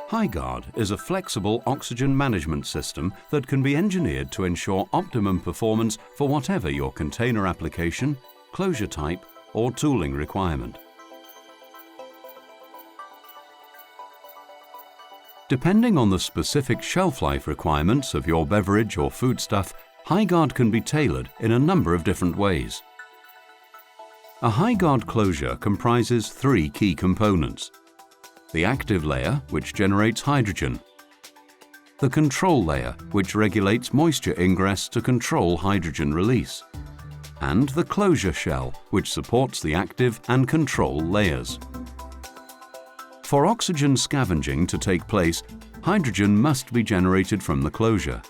HyGuard is a flexible oxygen management system that can be engineered to ensure optimum performance for whatever your container application, closure type, or tooling requirement. Depending on the specific shelf life requirements of your beverage or foodstuff, HyGuard can be tailored in a number of different ways. A HyGuard closure comprises three key components: the active layer, which generates hydrogen; the control layer, which regulates moisture ingress to control hydrogen release; and the closure shell, which supports the active and control layers. For oxygen scavenging to take place, hydrogen must be generated from the closure.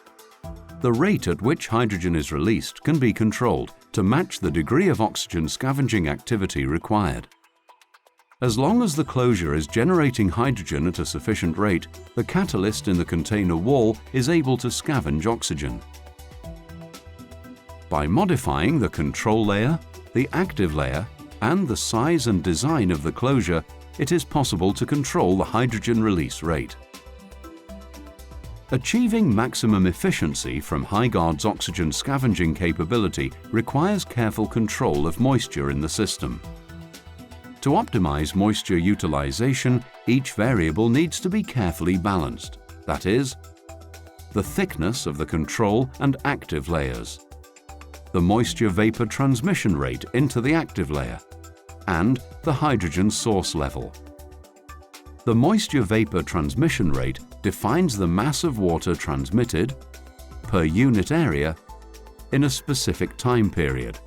The rate at which hydrogen is released can be controlled to match the degree of oxygen scavenging activity required. As long as the closure is generating hydrogen at a sufficient rate, the catalyst in the container wall is able to scavenge oxygen. By modifying the control layer, the active layer, and the size and design of the closure, it is possible to control the hydrogen release rate. Achieving maximum efficiency from HyGuard's oxygen scavenging capability requires careful control of moisture in the system. To optimize moisture utilization, each variable needs to be carefully balanced. That is, the thickness of the control and active layers, the moisture vapor transmission rate into the active layer, and the hydrogen source level. The moisture vapor transmission rate defines the mass of water transmitted per unit area in a specific time period.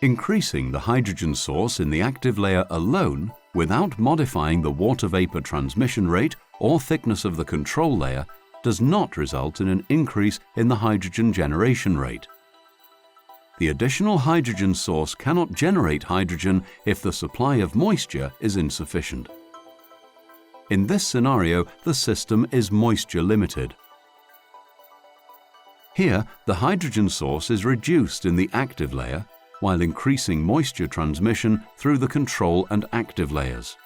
Increasing the hydrogen source in the active layer alone without modifying the water vapor transmission rate or thickness of the control layer does not result in an increase in the hydrogen generation rate. The additional hydrogen source cannot generate hydrogen if the supply of moisture is insufficient. In this scenario, the system is moisture limited. Here, the hydrogen source is reduced in the active layer while increasing moisture transmission through the control and active layers.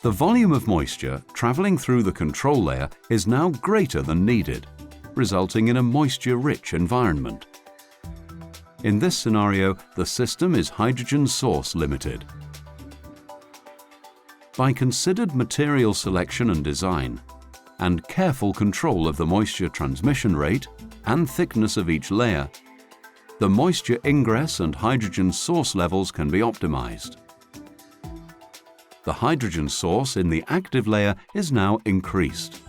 The volume of moisture traveling through the control layer is now greater than needed, resulting in a moisture-rich environment. In this scenario, the system is hydrogen source limited. By considered material selection and design, and careful control of the moisture transmission rate and thickness of each layer, the moisture ingress and hydrogen source levels can be optimized. The hydrogen source in the active layer is now increased.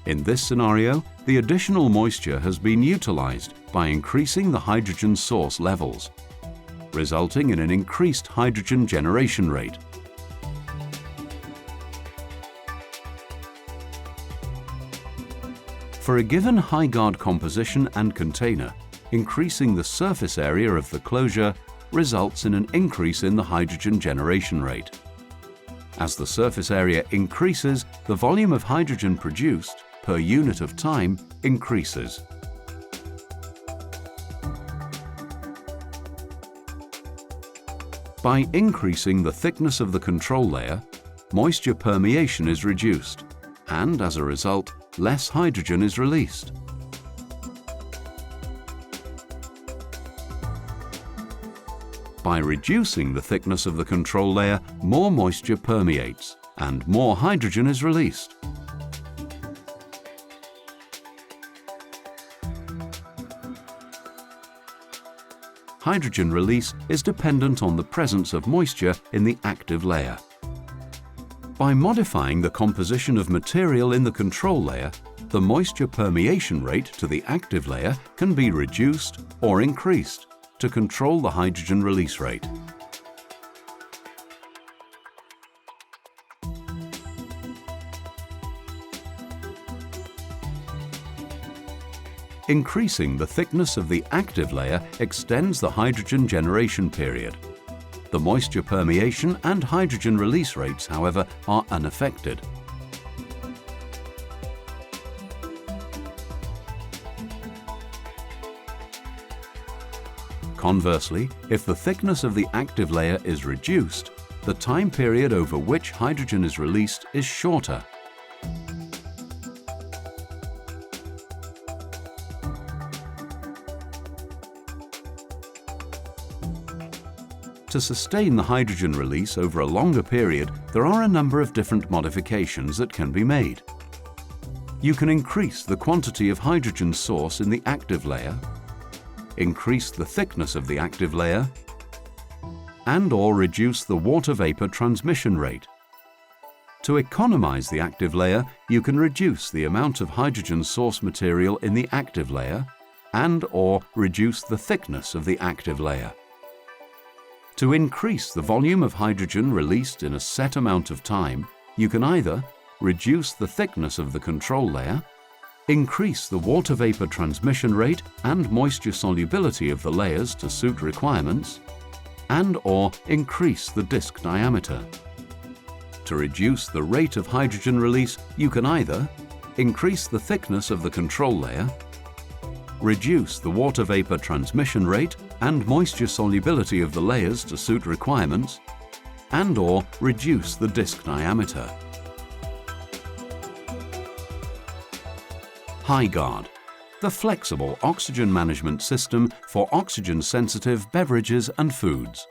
In this scenario, the additional moisture has been utilized by increasing the hydrogen source levels, resulting in an increased hydrogen generation rate. For a given HyGuard composition and container, increasing the surface area of the closure results in an increase in the hydrogen generation rate. As the surface area increases, the volume of hydrogen produced per unit of time increases. By increasing the thickness of the control layer, moisture permeation is reduced, and as a result, less hydrogen is released. By reducing the thickness of the control layer, more moisture permeates and more hydrogen is released. Hydrogen release is dependent on the presence of moisture in the active layer. By modifying the composition of material in the control layer, the moisture permeation rate to the active layer can be reduced or increased to control the hydrogen release rate. Increasing the thickness of the active layer extends the hydrogen generation period. The moisture permeation and hydrogen release rates, however, are unaffected. Conversely, if the thickness of the active layer is reduced, the time period over which hydrogen is released is shorter. To sustain the hydrogen release over a longer period, there are a number of different modifications that can be made. You can increase the quantity of hydrogen source in the active layer, increase the thickness of the active layer, and/or reduce the water vapor transmission rate. To economize the active layer, you can reduce the amount of hydrogen source material in the active layer and/or reduce the thickness of the active layer. To increase the volume of hydrogen released in a set amount of time, you can either reduce the thickness of the control layer, increase the water vapor transmission rate and moisture solubility of the layers to suit requirements, and/or increase the disk diameter. To reduce the rate of hydrogen release, you can either increase the thickness of the control layer, reduce the water vapor transmission rate and moisture solubility of the layers to suit requirements, and/or reduce the disk diameter. HyGuard, the flexible oxygen management system for oxygen-sensitive beverages and foods.